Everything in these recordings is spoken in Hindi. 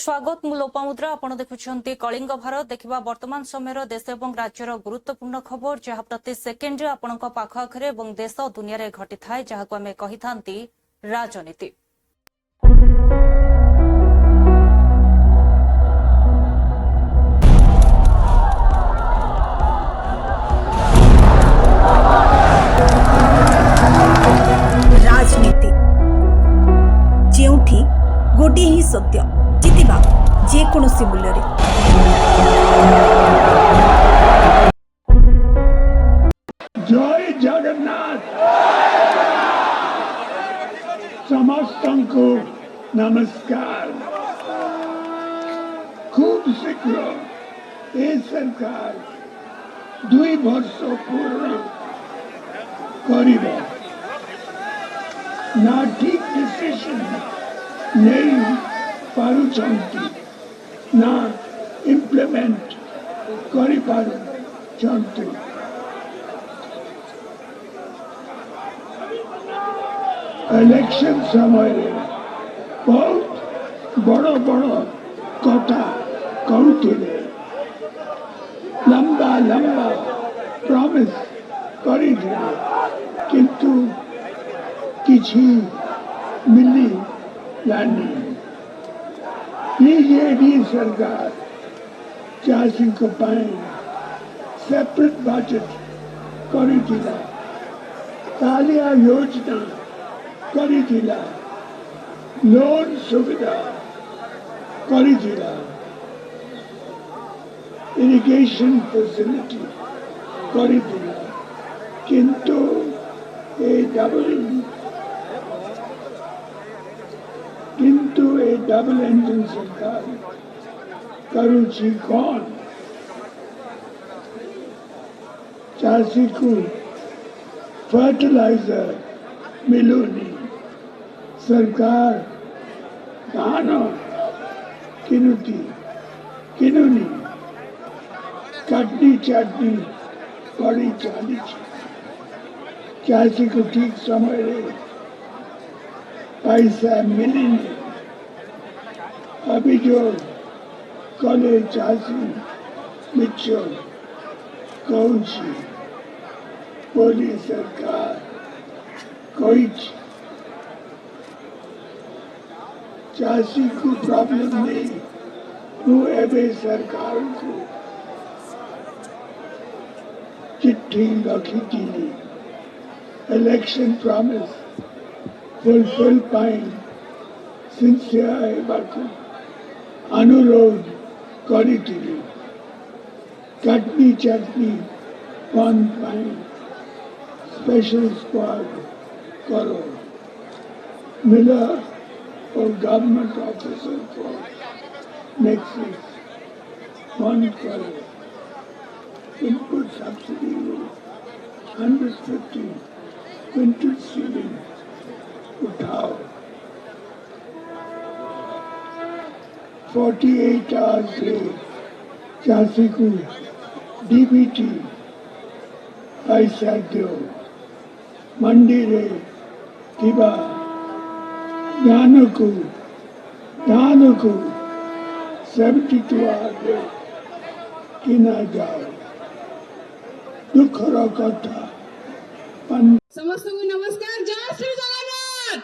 स्वागत मु लोपामुद्रा आपण देखुछन्ती कलिंग भारत देखिबा वर्तमान समय देश एवं राज्यर गुरुत्वपूर्ण खबर जहा प्रति सेकेंड रे आपणक पाख आखरे एवं देश दुनिया रे घटी थाए जहाको आमे कहि थांती राजनीति। राजनीति जेउठी गोटे ही सत्य जितिबा जेकोसी मूल्य जय जगन्नाथ समस्त को नमस्कार। खूब शीघ्र ये सरकार 2 वर्ष पूर्ण करिब ना ठीक डिसीजन नहीं पारुचंती ना इम्प्लीमेंट करि पारुचंती। इलेक्शन समय बहुत बड़ बड़ कथा कहते लंबा लंबा प्रॉमिस करिथिले किंतु किछि मिली लानी। बीजेडी सरकार चाषी को पाए सेपरेट बजट करिथिला, कालिया योजना करिथिला, लोन सुविधा करिथिला, इरिगेशन फैसिलिटी करिथिला, किंतु ए डबल इंजन सरकार करुची कौन? चाषी को फर्टिलाइजर मिलूनी, सरकार धान किनुनी, कटनी चटनी बड़ी चाली चाषी को ठीक समय पैसा मिलेनी। अभी जो कले चाषी मिच्छो कौची बोली सरकार कोई चाषी को प्रॉब्लम नहीं वो एवं सरकार को चिट्ठी रखी थी election promise fulfil pine sincere अनुरोध करी थी। कटनी चटनी बंद पाइन स्पेशल स्क्वाड करो, मिलर और गवर्नमेंट ऑफिसर को नेक्स्ट बंद करो, इनपुट सब्सिडी 150 क्विंटल सीलिंग उठाओ, 48 आवर्स से चाषी को डीबीटी पैसा दो, मंडी रे किबा धान को 72 आवर्स किना जाओ। दुखर कथा समस्त को नमस्कार। जय श्री जगन्नाथ।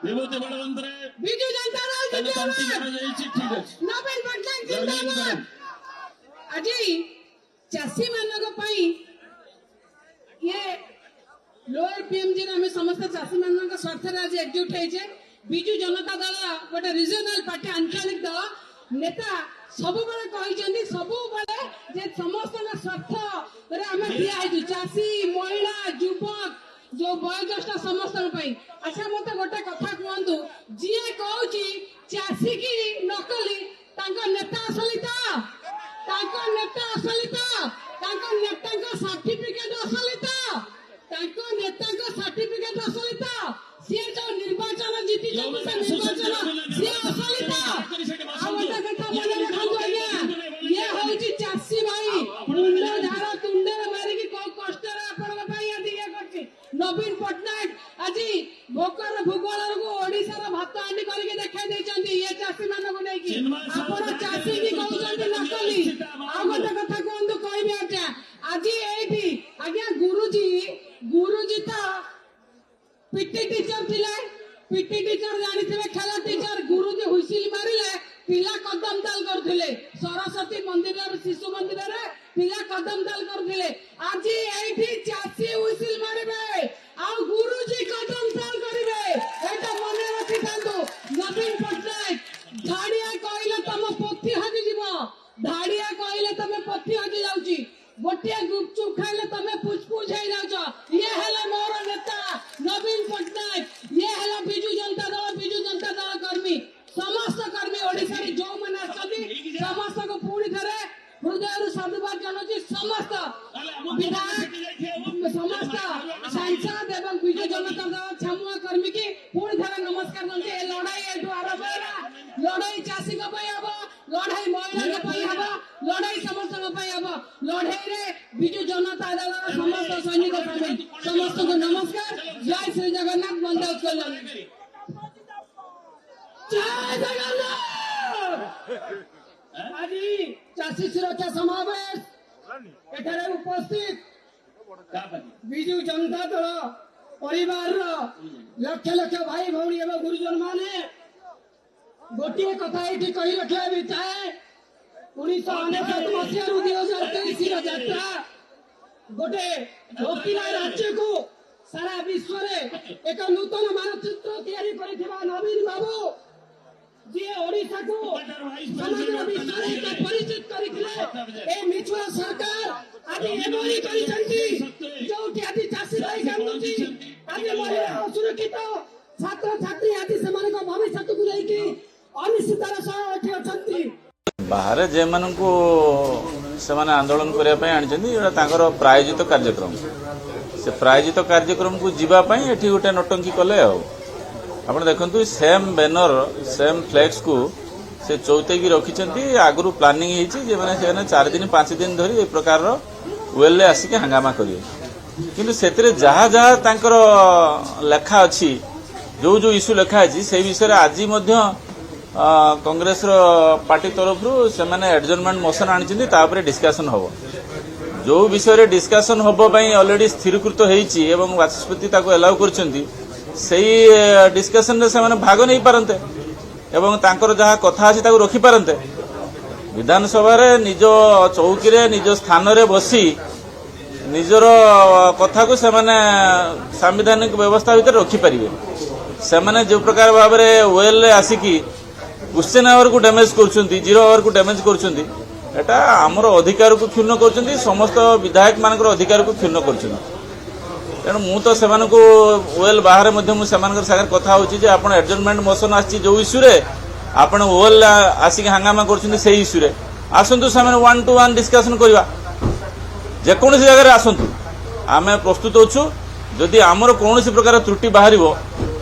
विभूति बलवंतरे बिजू जनता दल जिंदाबाद, नवीन पटनायक जिंदाबाद। आज चाषी मानक पई ये लोअर पीएमजी रे समस्त चाषी मानक स्वार्थ रे आज एकजुट होइछे। बिजू जनता दल गोटे रिजनल पार्टी आंचलिक दल नेता सबुबले कहिसेंती सबुबले जे समस्त स्वार्थ रे आमे दिया आइछु चाषी महिला युवक जो वयोज्येष्ठ समस्त पई। अच्छा मते गोटे कथा कहंतु जे कहूची चाषी की नकली तांको नेता असलित, तांको नेता असलित, तांको नेता सर्टिफिकेट असलित, तांको नेता सर्टिफिकेट असलित, से जो निर्वाचन जीती जो निर्वाचन से असलित। आ गोटे कथा मन रखंतु आज्ञा ये होची चाषी भाई मुंड धार तुंडे मारी की को कष्ट रे आपन भाई आदि ये करछि नवीन पटनायक आज भोकर भूगोल को ओडिसा रो भात आंडी करके देखै दैछंती ये चाषी मानको नै कि कदम ताल करथिले सरस्वती मंदिर शिशु मंदिर रे पिला कदम ताल करथिले आज एठी चासी हुइसिल मारिबे आ गुरुजी कदम ताल करिवे एटा मने रखि थांतु नवीन पटनायक धाड़िया कहले तम पथि हजि जीव धाड़िया कहले तमे पथि हजि जाउची गोटिया गुपचुप खाइले तमे पुछपुछ हे जाउछ ये हला मोर नेता नवीन पटनायक ये हला बिजू जनता दल कर्मी समस्त कर्मी ओडिसा रे जो माने आछथि समस्त को पूरी थरे हृदय साधुवाद जनाउची समस्त विधायक समस्त सांसद एवं बिजू जनता दल छमुआ कर्मी की पूरी थरे नमस्कार करते ए लड़ाई एठू आरंभ होला लड़ाई चासी को पई हबो लड़ाई महिला के पई हबो लड़ाई समस्त को पई हबो लड़ाई रे बिजू जनता दल समस्त सैनिक सामिल समस्त को नमस्कार जय श्री जगन्नाथ बंदे उत्कल जय जगन्नाथ आज चाषी सुरक्षा समावेश एठारे उपस्थित बिजू जनता दल परिवार लक्ष लक्ष भाई भौणी एवं गुरुजन माने गोटे कथा ये कही रखा भी चाहे 1999 मसीह 2023 यात्रा गोटे भक्तिमय राज्य को सारा विश्व रे एक नूतन मानचित्र तैयारी करिथिबा नवीन बाबू जे ओडिसा को समग्र विश्व रे एक परिचित करिथिले ए मिछुआ सरकार आज एभली करिसंती जोटी आज चासी भाई कांदुची आज महिला असुरक्षित छात्र छात्री आज सेमान को भविष्य को लेके अनिश्चिततार सह एठी अछंती बाहर जे मानकु सेमाने आंदोलन करिया पय आनिचंदी एटा तांकर प्रायोजित कार्यक्रम से प्रायोजित कार्यक्रम को जीवा पय एठी गोटे नटंकी कले आपण देखंतु सेम बैनर सेम फ्लेक्स को से चौतेगी रखिचंती आगु प्लानिंग हेची जे माने से 4 दिन 5 दिन धरी ए प्रकार रो वेल ले आसी के हंगामा करिए किंतु सेतरे जहा जहा तांकर लेखा अछि जो जो इश्यू लेखा अछि से विषय आज मध्य कांग्रेस रो पार्टी तरफ रु से माने एडजर्नमेंट मोशन आनिचंदी तापरे डिस्कशन होबो जो विषय रे डिस्कशन होबो पई ऑलरेडी स्थिरीकृत हेची एवं वाचस्पति ताको अलाउ करचंदी सेही डिस्कशन रे से माने भाग नै पारंते एवं तांकर जहा कथा अछि ताको रखि पारंते विधानसभा रे निज चौकी रे निज स्थान रे बसी निजर कथा को से माने संवैधानिक व्यवस्था भीतर रखि परिबे से माने जो प्रकार भाव रे वेल रे आसिकी क्वेश्चन आवर को डैमेज करछंती 0 आवर को डैमेज करछंती एटा हमर अधिकार को क्षुण्ण करछंती समस्त विधायक मानकर अधिकार को क्षुण्ण करछंती तेणु मु तो सेमान को वेल बाहर मध्य मु सेमान सागर कथा होची जे आपण एडजर्नमेंट मोशन आछि जो इश्यू रे आपण वेल आसी हंगामा करछंती से इश्यू रे आसंतु सेमान 1 to 1 डिस्कशन करबा जे कोनसी जगह रे आसंतु आमे प्रस्तुत होछु जदि हमर कोनसी प्रकार त्रुटि बाहरिबो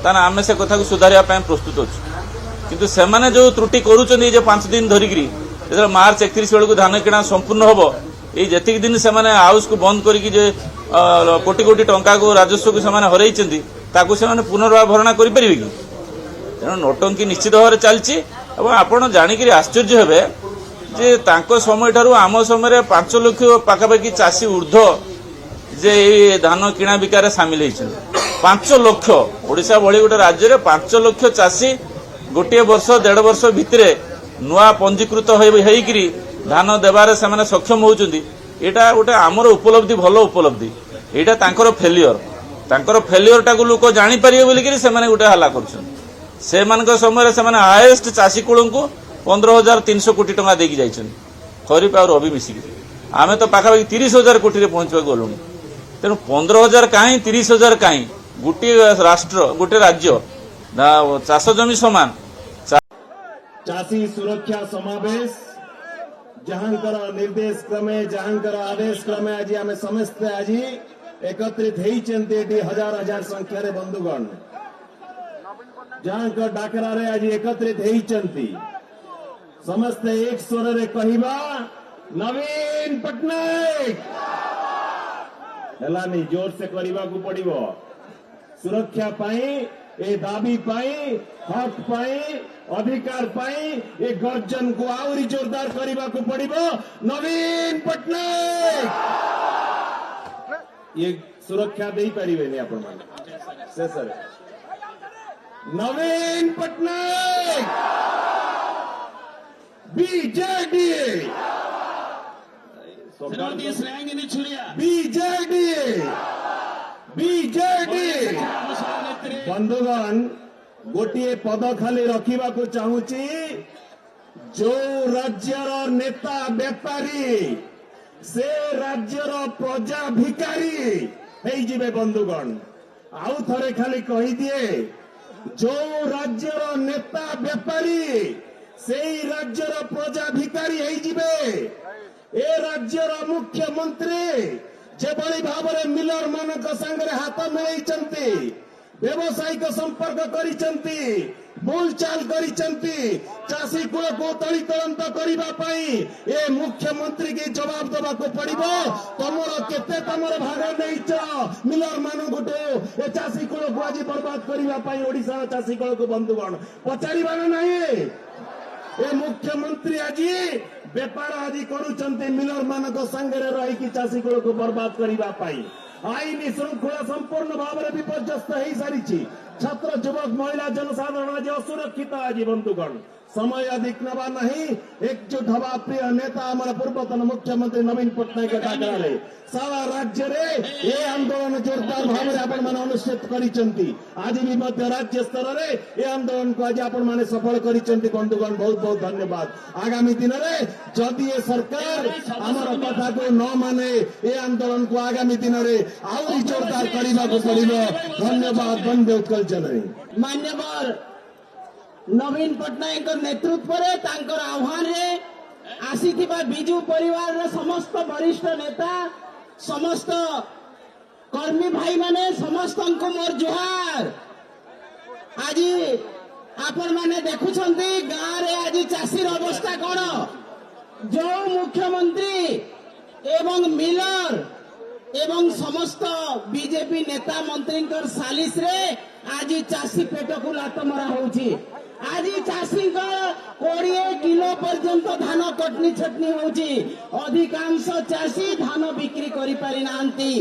ताना आमे से कथा को सुधारिया पय प्रस्तुत होछु किंतु सेमाने जो त्रुटि करूचंदी जे 5 दिन धरिकरी जेतरा मार्च 31 बेलू धान किणा संपूर्ण होबो ए जतिक दिन सेमाने हाउस को बंद करिकि जे कोटी कोटी टंका को राजस्व को सेमाने हरैचंदी ताको सेमाने पुनर्वाह भरणा करि परिबे कि तेणु नोटंकी निश्चित भाव चलछि एवं आपण जानिकरी आश्चर्य हेबे जे तांको समय ठारू आम समय 5 लाख पाखापाखि चासी ऊर्ध्व जे धान किणा बिकारे सामिल होइछन 5 लाख ओडिशा भली गोटे राज्य रे 5 लाख चासी गोटे वर्ष 1.5 वर्ष भितरे नुआ पंजीकृत होइकरी धान देवारे से सक्षम होउचंदी एटा गोटे आमर उपलब्धि भल उपलब्धि एटा तांकर फेलियर टाको लोक जानि परिबे बोली करी से गोटे हल्ला करछन से मानक समय से हाईएस्ट चासी कुळ को 15,300 कोटी टंका देकी जाइछन खरीफ और रबी मिसिकी आमे तो पाखापाखि 30,000 कोटी रे पहुंचबा गलुनी तेणु 15,000 काई 30,000 काई गोटे राष्ट्र गोटे राज्य चाष जमी समान चाषी सुरक्षा समावेश जहांकर निर्देश क्रमे जहांकर आदेश क्रमे आज आम समस्ते आज एकत्रित होती हजार हजार संख्या रे बंधुगण जहांकर डाकरा रे आज एकत्रित होती समस्ते एक स्वर रे कहबा नवीन पटनायक हेलानी जोर से करबा को पड़िबो सुरक्षा पाई ए दाबी पाई हक पाई अधिकार पाई ए गर्जन को आउरी जोरदार करबा को पड़िबो नवीन पटनायक ये सुरक्षा दे पारिबेनी आपण माने शेषरे Naveen Patnaik BJD Shrimati Shreyangini Chhuria BJD BJD नेत्री बंधुगण गोटे पद खाली रखा चाहूची जो राज्यर नेता बेपारी से राज्यर प्रजा भिकारी हेई जिबे बंधुगण आउ थरे खाली कही दिए जो राज्यर नेता बेपारी से राज्यर प्रजा भिकारी हेई जिबे ए राज्यर मुख्यमंत्री जेभली भाव मिलर मानक संगे हाथ मिलैचंती व्यावसायिक संपर्क करिचंती बोलचाल करिचंती चाषी कूल को तलीतलंत करने ए मुख्यमंत्री की जवाब देवा पड़ो तमर केते तमर भाग नहीं मिलर मानू ए चाषी कूल को आज बर्बाद करने ओडिशा चाषी कूल को बंधुगण पचार नहीं ए मुख्यमंत्री आज बेपार आज करुचंती मिलर मानक संगे रही चाषी कूल को बर्बाद करने आईन श्रृंखला संपूर्ण भाव में विपर्यस्त हो सारी छात्र युवक महिला जनसाधारण आज असुरक्षित आज बंधुगण समय अधिक नवा नहीं एकजुट हवा प्रिय नेता हमारा पूर्वतन मुख्यमंत्री नवीन पट्टनायक डाकरारे सारा राज्य रे ये आंदोलन जोरदार भाव में आपण माने अनुष्ठित करिसंती आज भी मध्य राज्य स्तर रे ये आंदोलन को आज आपण माने सफल करिसंती बंधुगण बहुत बहुत धन्यवाद आगामी दिन रे जदि ये सरकार हमारा कथा को न माने ये आंदोलन को आगामी दिन रे आउरी जोरदार करबा को पड़िबो धन्यवाद वंदे उत्कल जननी मान्यवर नवीन पट्टनायक नेतृत्व रे तांकर आह्वान रे आसीथिबा बिजू परिवार रे समस्त वरिष्ठ नेता समस्त कर्मी भाई माने समस्त को मोर जुहार आज आपण माने देखुछंती गाँ रे आज चाषीर अवस्था कौन जो मुख्यमंत्री एवं मिलर एवं समस्त बीजेपी नेता मंत्री सालिस रे आज चाषी पेट को लात मरा होउची आज चाषी 20 किलो पर्यंत धान कटनी छटनी होउची अधिकांश चाषी धान बिक्री करि पारि नांती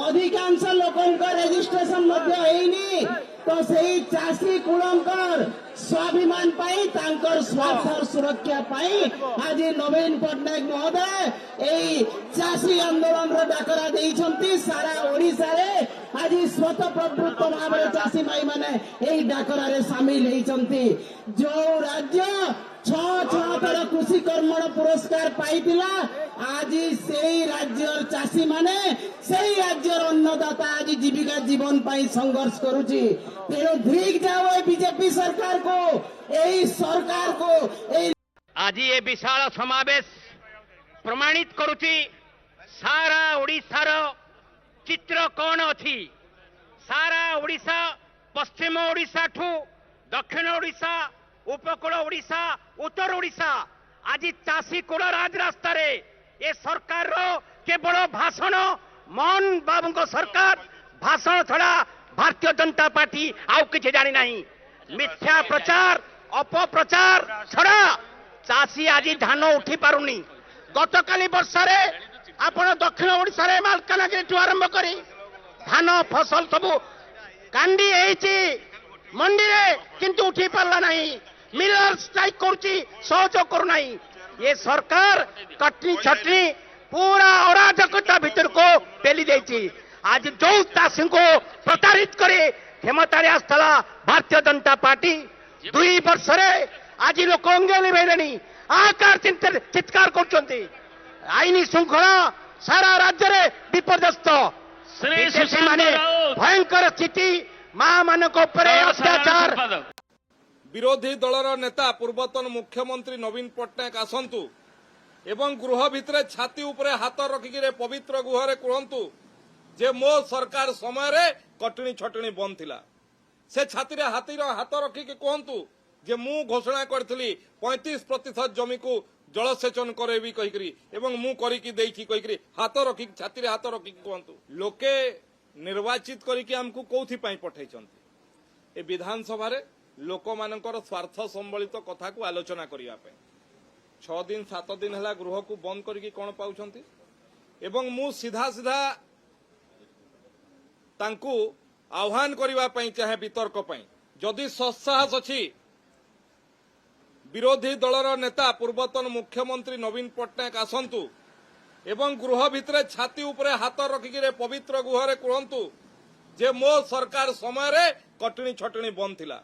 अधिकांश लोकंकर रेजिस्ट्रेशन मध्य हेइनी तो सही चाषी कुलंकर स्वाभिमान पाई तांकर स्वार्थ सुरक्षा पाई आज नवीन पट्टनायक महोदय एई चाषी आंदोलन रो डाकरा देइछंती सारा ओडिसा रे आज स्वतः प्रवृत्त भाव में चाषी भाई माने एई डाकरा रे शामिल हेइछंती जो राज्य 6 थर कृषि कर्मण पुरस्कार पाइतिला आज सेई राज्यर चाषी माने सेई राज्यर अन्नदाता आज जीविका जीवन पाई संघर्ष करुची तेणु धिक जाओ बीजेपी सरकार को एई सरकार को आज ये विशाल समावेश प्रमाणित करुची सारा ओडिशार चित्र कौन अच्छी सारा ओडिशा पश्चिम ओडिशा ठू दक्षिण ओडिशा उपकूल ओडिशा उत्तर ओडिशा आज चाषी कूल राजरास्ता रे ये सरकार रो केवल भाषण मोहन बाबू को सरकार भाषण छड़ा भारतीय जनता पार्टी आउ किसी जानी नहीं मिथ्या प्रचार अपप्रचार छड़ा चाषी आज धान उठी पारुनी गतकाली वर्षारे आपण दक्षिण ओडिशा रे मालकानगिरी आरंभ करी धान फसल सबू कांडी हेची मंडी रे किंतु उठी पारला नहीं मिलर स्ट्राइक करुची सहयोग करू नहीं ये सरकार कटनी छटनी पूरा अराजकता भीतर को पेली देती आज जो चाषी को प्रतारित करे क्षमतार आसला भारतीय जनता पार्टी 2 वर्ष आज लोक अंगे लिभेले आकार चित्कार कर आईन श्रृंखला सारा राज्य में विपर्यस्त माने भयंकर स्थिति मां मानक अत्याचार विरोधी दलर नेता पूर्वतन मुख्यमंत्री नवीन पट्टनायक आसंतु एवं गृह भितर छाती उपरे हाथ रखिकी पवित्र गुहरे कहतु जे मो सरकार समय रे कटनी छटनी बंद थिला से छाती हाथ रखिकी कहतु जे मु घोषणा करी 35% जमी को जलसेचन करेबी कहीकरी एवं मु करिकी देइछि कहीकरी हाथ रखिकी छाती हाथ रखिकी कहतु लोके निर्वाचित करिकी हमकु कोथि पई पठाइछन्ति ए विधानसभा रे लोक मानकर स्वार्थ संबलित कथा को आलोचना करिया पे 6 दिन 7 दिन है गृह को बंद करके कौन पाउछंती एवं मु सीधा सीधा तांकु आह्वान करबा पई चाहे वितर्क पई जदि सत्साहस अछि विरोधी दलर नेता पूर्वतन मुख्यमंत्री नवीन पट्टनायक आसंतु एवं गृह भितर छाती उपरे हाथ रखिकी पवित्र गुहरे कहतु जे मो सरकार समय रे कटनी छटनी बंद थिला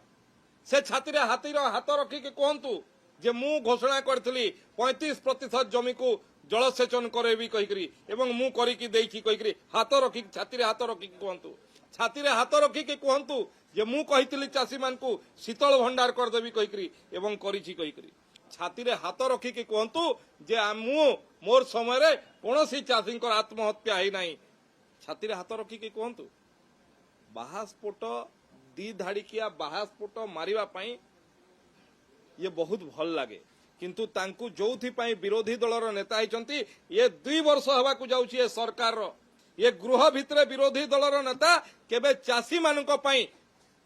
से छाती हाथ रखिकी कहतु जे मु घोषणा करथिली 35% जमी को जलसेचन करेबी कहिकरी एवं मु करिकी देइछि कहिकरी हाथ रखिकी छाती हाथ रखिकी कहतु छाती हाथ रखिकी कहतु जे मु कहिथिली चासी मानकू शीतल भंडार करदेबी कहिकरी एवं करिछि कहिकरी छाती हाथ रखिकी कहतु जे मु मोर समय रे कोनोसी चासी आत्महत्या है नाही छाती हाथ रखिकी कहतु बाहास्फोट दी धाड़िकिया बाहास्फोट मारिबा पई ये बहुत भल लगे किंतु तांकू जोथि पई विरोधी दलर नेता होइचंती ये 2 वर्ष हवा को जाउछि ये सरकार रो ये गृह भितरे विरोधी दलर नेता केबे चासी मानक पई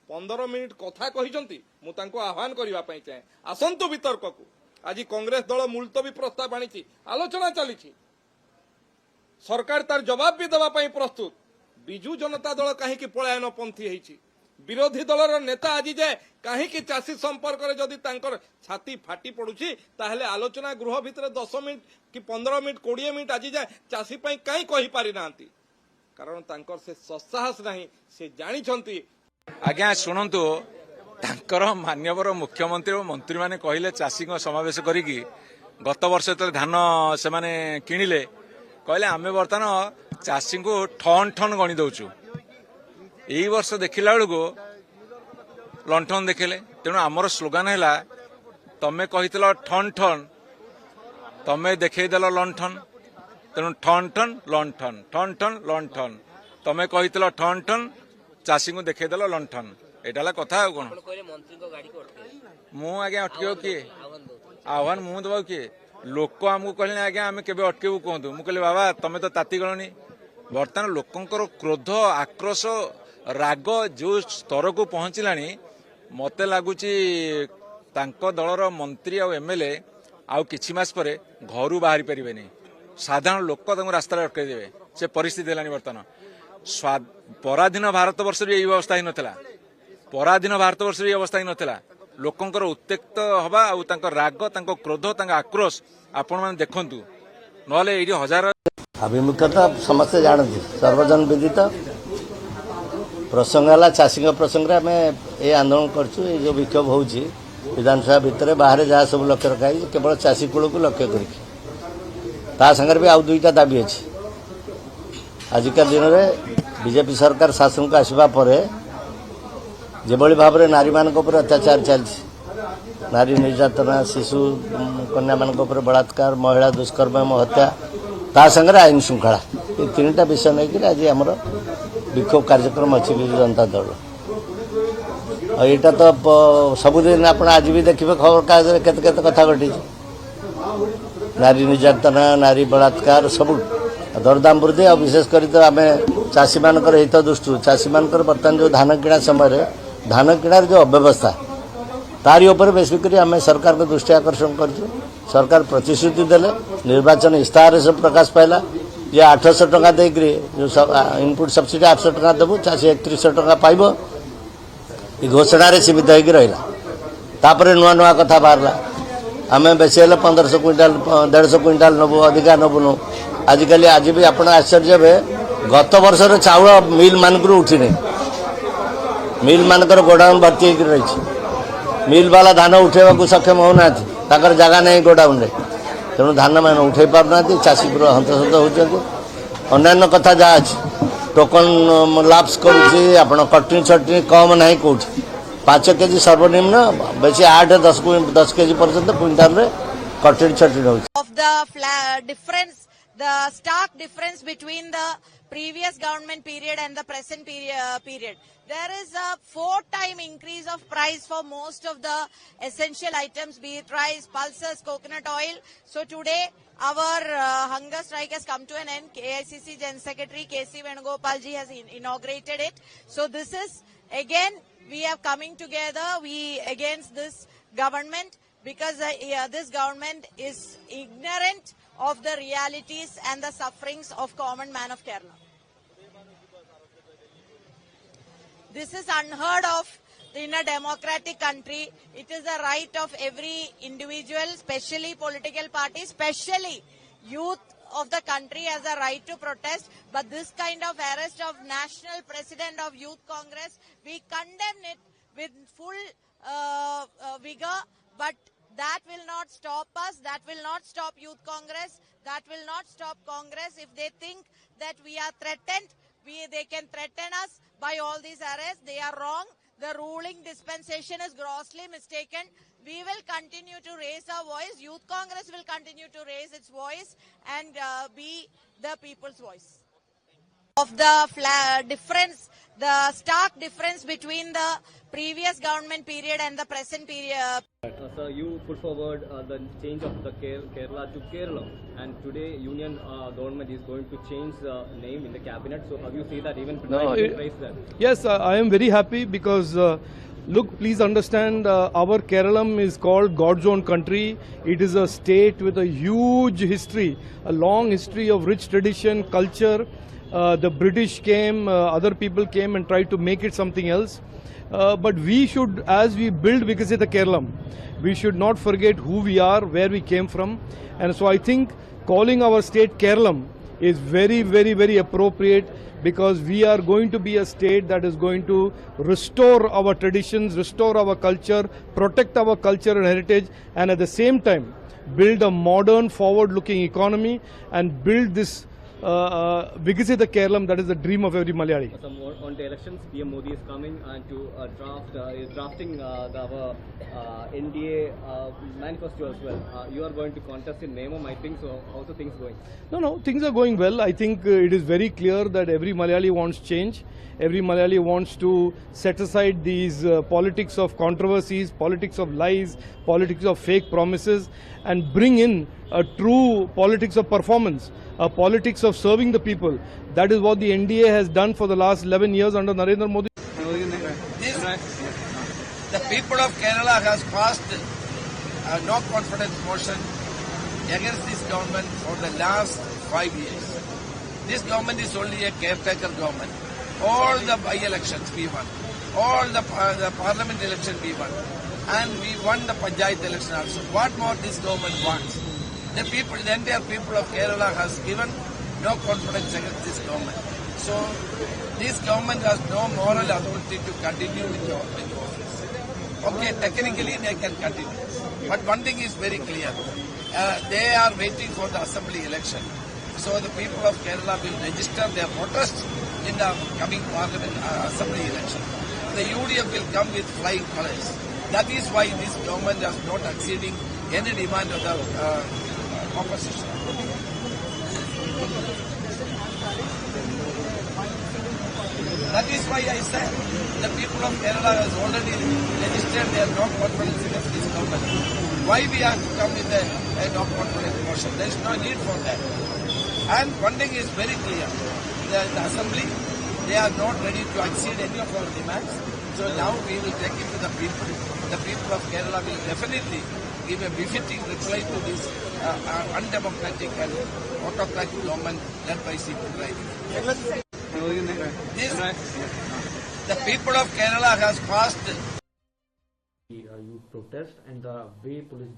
15 मिनिट कथा कहिचंती मु तांको आह्वान करिवा पई चाहे आसंतु वितर्क को आज कांग्रेस दल मुलतवी प्रस्ताव आनिछि आलोचना चलिछि सरकार तार जवाब भी देवा पई प्रस्तुत बिजू जनता दल काहेकि पलायन पंथी होइछि विरोधी दलर नेता आज जाए कहीं चाषी संपर्क में जदि छाती फाटी पड़ुछि ताहले आलोचना गृह भितर 10 मिनिट कि 15 मिनिट 20 मिनिट आज जाए चाषी कहीं कही पारि नांती कारण तांकर से ससाहस नहीं से जानी आज्ञा शुणु तांकर मान्यवर मुख्यमंत्री और मंत्री माने कहले चाषी समावेश करिकी गत वर्ष तो धान से माने किणिले कहले आमे बर्तमान चाषी को ठन ठन गणी दउछु एई वर्ष देखिला बेलू लंठन देखले तेणु आमर स्लोगान है तमें कही ठन ठन तमें देखल लंठन तेणु ठन ठन लंठन ठन ठन लंठन तमें कही ठन ठन चाषी को देखल लंठन यहाँ कथा कौन मु आज्ञा अटके किए आह्वान मु दबा किए लोक आमको कहले आज्ञा आम के अटकेबू कहतु मुझे कहली बाबा तमें तो ताती गलनी बर्तमान लोकंकर क्रोध आक्रोश राग जो स्तर को पहुंचलानी मते लगुच दलर मंत्री और एमएलए आउ किछि मास परे घरू बाहरी परिबेनी साधारण लोक रास्ता अटकई देवे से परिस्थिति है बर्तमान पराधीन भारत वर्ष यही अवस्था ही नथिला पराधीन भारत वर्ष यही अवस्था ही नथिला लोकंकर उत्तेक्त हवा आउ राग क्रोध आक्रोश आपण मैंने देखंतु नले ये हजार अभिमुखता समस्ते जानती सर्वजन विदित प्रसंग है चाषी प्रसंग आम ये आंदोलन करूँ जो विक्षोभ हो विधानसभा भितर बाहर जहाँ सब लक्ष्य रखाई केवल चाषी कूल को लक्ष्य कर भी आउ 2टा दाबी अच्छी आजिका दिन में बीजेपी सरकार शासन को आसवा पर जो भाव में नारी मान अत्याचार चलती नारी निर्यातना शिशु कन्या मान बलात्कार महिला दुष्कर्म हत्या ता संगे आईन श्रृंखला ये 3टा विषय नहीं आज आमर विक्षोभ कार्यक्रम अच्छी विजु जनता दल यहाँ तो सबुदिन आप आज भी देखिए खबर कागज केते कथा घटी नारी निर्यातना नारी बलात्कार सब दरदाम वृद्धि और विशेषकर तो आम चाषी मान हित दृष्टि चाषी मान बर्तमान जो धान किणा समय धान किणार जो अव्यवस्था तारी उपर बेसिकली आम सरकार को दृष्टि आकर्षण कर सरकार प्रतिश्रुति देले निर्वाचन इस्ताहार सब प्रकाश पाइला ये 800 टका देकरी जो इनपुट सब्सिडी 800 टका देबू चाषी 3100 टका पाइब ये घोषणा रे सीमित होगी रहा तापर नुआ नुआ कथा बाहरला आम बेसी 1500 क्विंटाल 150 क्विंटाल नबू अधिका नबुनु आजिकल आज भी आप आश्चर्य हे गत वर्ष चाउल मिल मानक उठी नहीं मिल मानकर गोडाउन भर्ती रही मिल वाला धान उठेवा सक्षम होना जगह नहीं गोडाउन रे तेणु धान मान उठे पारना चाषी पूरा हंतसंत होती अन्य कथा जहाँ अच्छी टोकन लाप्स कर कटनी छटनी कम ना कौटी 5 केजी सर्वनिम्न बेसी 8-10 केजी पर्यंत क्विंटाल रे कटनी छटनी हो the stark difference between the previous government period and the present period. There is a 4-time increase of price for most of the essential items, be it rice, pulses, coconut oil. So today our hunger strike has come to an end. KICC General Secretary KC Venugopal ji has inaugurated it. So this is again we are coming together against this government because this government is ignorant of the realities and the sufferings of common man of Kerala. This is unheard of in a democratic country, it is the right of every individual, especially political parties, especially youth of the country has a right to protest. But this kind of arrest of National President of Youth Congress, we condemn it with full vigor. But that will not stop us. That will not stop Youth Congress. That will not stop Congress. If they think that we are threatened, they can threaten us by all these arrests. They are wrong. The ruling dispensation is grossly mistaken. We will continue to raise our voice. Youth Congress will continue to raise its voice and be the people's voice. Of the difference, the stark difference between the previous government period and the present period. Sir, you put forward the change of the Kerala to Kerala, and today Union government is going to change the name in the cabinet. So how do you see that? Even praise that? Yes, I am very happy because look, please understand, our Keralam is called God's own country. It is a state with a huge history, a long history of rich tradition, culture. The British came, other people came and tried to make it something else. But we should, as we build Vikasita Keralam, we should not forget who we are, where we came from. And so I think calling our state Keralam is very, very, very appropriate, because we are going to be a state that is going to restore our traditions, restore our culture, protect our culture and heritage, and at the same time build a modern, forward-looking economy and build this Vikasita Keralam that is the dream of every Malayali. On the elections, PM Modi is coming and to drafting our NDA manifesto as well. You are going to contest in Nemam, I think. So how are things going? No, things are going well. I think it is very clear that every Malayali wants change. Every Malayali wants to set aside these politics of controversies, politics of lies, politics of fake promises, and bring in a true politics of performance, a politics of serving the people. That is what the NDA has done for the last 11 years under Narendra Modi. The people of Kerala has passed a no confidence motion against this government for the last 5 years. This government is only a caretaker government. All the by-elections we won, all the parliament election we won, and we won the Panchayat election also. What more this government wants? The entire people of Kerala has given no confidence against this government. So this government has no moral authority to continue with the office. Okay, technically they can continue. But one thing is very clear. They are waiting for the assembly election. So the people of Kerala will register their protest in the coming parliament assembly election. The UDF will come with flying colours. That is why this government is not acceding any demand of the opposition. That is why I said the people of Kerala has already registered their non-confidence against this government. Why we have to come with a non-confidence motion? There is no need for that. And one thing is very clear. The assembly, they are not ready to accede any of our demands. So now we will take it to the people. The people of Kerala will definitely give a befitting reply to this undemocratic and autocratic government led by C.P. Rai. The people of Kerala has passed youth protest and the way police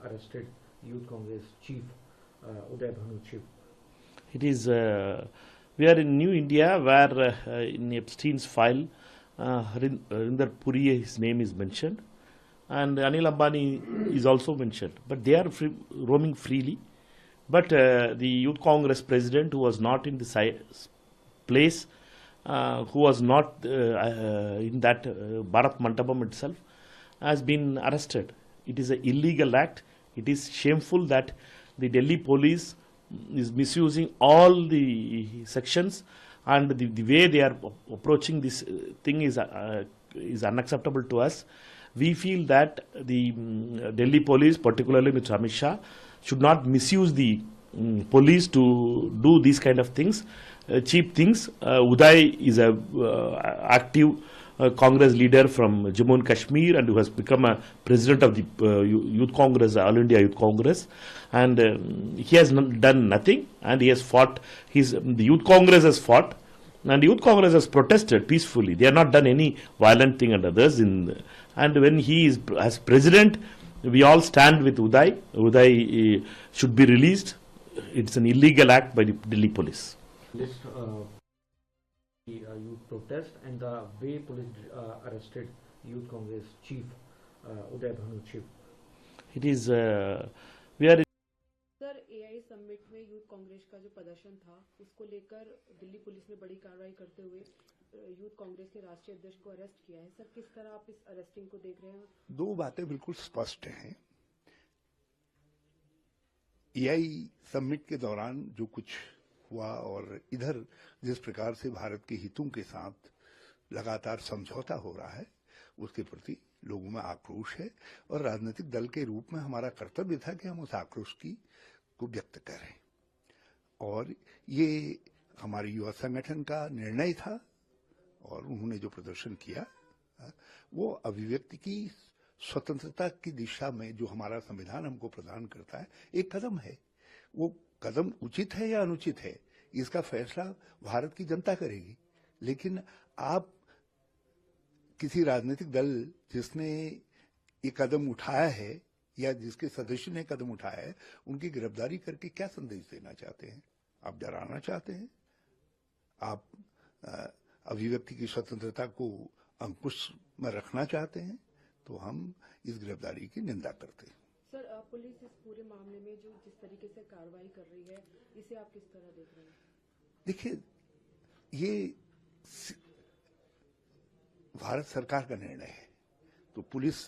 arrested Youth Congress chief, Uday Bhanu chief. It is, we are in New India where in Epstein's file, Harinder Puri, his name is mentioned, and Anil Ambani is also mentioned, but they are roaming freely. But the Youth Congress president, who was not in the place, who was not in that Bharat Mandapam itself, has been arrested. It is an illegal act. It is shameful that the Delhi police is misusing all the sections, and the way they are approaching this thing is unacceptable to us. We feel that the Delhi police, particularly Mr. Amit Shah, should not misuse the police to do these kind of things, cheap things. Uday is a active Congress leader from Jammu and Kashmir, and who has become a president of the Youth Congress, All India Youth Congress, and he has done nothing, and he has fought. The Youth Congress has fought And Youth Congress has protested peacefully. They have not done any violent thing and others. And when he is as president, we all stand with Uday. Uday should be released. It's an illegal act by the Delhi police. This youth protest and the way police arrested Youth Congress chief Uday Bhanu chief. It is we are. Sir AI summit में यूथ कांग्रेस का जो प्रदर्शन था उसको लेकर दिल्ली पुलिस ने बड़ी कार्रवाई करते हुए यूथ कांग्रेस के राष्ट्रीय अध्यक्ष को अरेस्ट किया है। सर किस तरह आप इस अरेस्टिंग को देख रहे हैं? दो बातें बिल्कुल स्पष्ट हैं। एआई समिट के दौरान जो कुछ हुआ और इधर जिस प्रकार से भारत के हितों के साथ लगातार समझौता हो रहा है उसके प्रति लोगों में आक्रोश है और राजनीतिक दल के रूप में हमारा कर्तव्य था कि हम उस आक्रोश को व्यक्त करें और ये हमारे युवा संगठन का निर्णय था और उन्होंने जो प्रदर्शन किया वो अभिव्यक्ति की स्वतंत्रता की दिशा में जो हमारा संविधान हमको प्रदान करता है एक कदम है। वो कदम उचित है या अनुचित है इसका फैसला भारत की जनता करेगी, लेकिन आप किसी राजनीतिक दल जिसने ये कदम उठाया है या जिसके सदस्य ने कदम उठाया है उनकी गिरफ्तारी करके क्या संदेश देना चाहते हैं? आप डराना चाहते हैं? आप अभिव्यक्ति की स्वतंत्रता को अंकुश में रखना चाहते हैं? तो हम इस गिरफ्तारी की निंदा करते हैं। सर पुलिस इस पूरे मामले में जो जिस तरीके से कार्रवाई कर रही है इसे आप किस तरह देख रहे हैं? देखिए ये भारत सरकार का निर्णय है तो पुलिस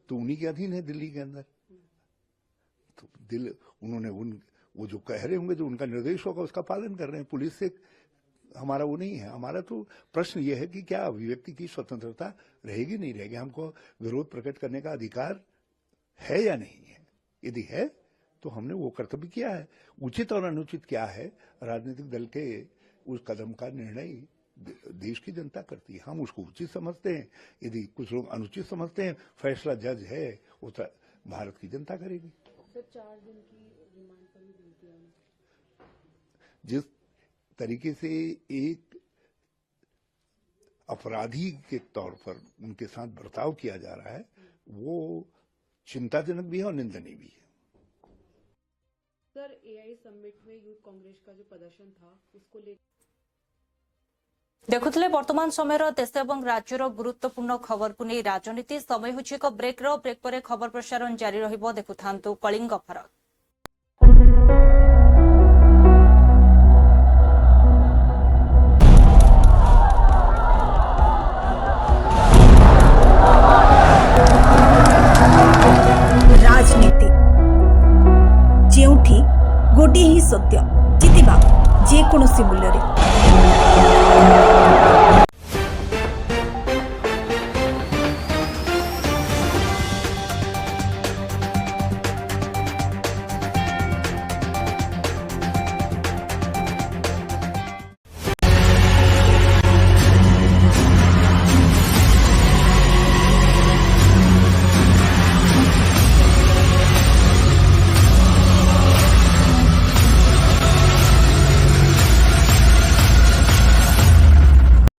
तो उन्हीं के अधीन है दिल्ली के अंदर। तो उन्होंने वो जो कह रहे होंगे जो उनका निर्देश होगा उसका पालन कर रहे हैं। पुलिस से हमारा वो नहीं है। हमारा तो प्रश्न ये है कि क्या अभिव्यक्ति की स्वतंत्रता रहेगी नहीं रहेगी, हमको विरोध प्रकट करने का अधिकार है या नहीं है। यदि है तो हमने वो कर्तव्य किया है। उचित और अनुचित क्या है राजनीतिक दल के उस कदम का निर्णय देश की जनता करती है। हम उसको उचित समझते हैं, यदि कुछ लोग अनुचित समझते हैं फैसला जज है वो भारत की जनता करेगी। सर 4 दिन की रिमांड पर भी दी थी। जिस तरीके से एक अपराधी के तौर पर उनके साथ बर्ताव किया जा रहा है वो चिंताजनक भी है और निंदनीय भी है। सर एआई समिट में यूथ कांग्रेस का जो प्रदर्शन था उसको लेकर देखुले वर्तमान समय देश और राज्यर गुरुत्वपूर्ण खबर को नहीं राजनीति समय होछि एक ब्रेक पर खबर प्रसारण जारी रहिबो। देखुथांतु कलिंग भारत। राजनीति जेउठी गोटे ही सत्य जितिबा जेकोसी मूल्य रे।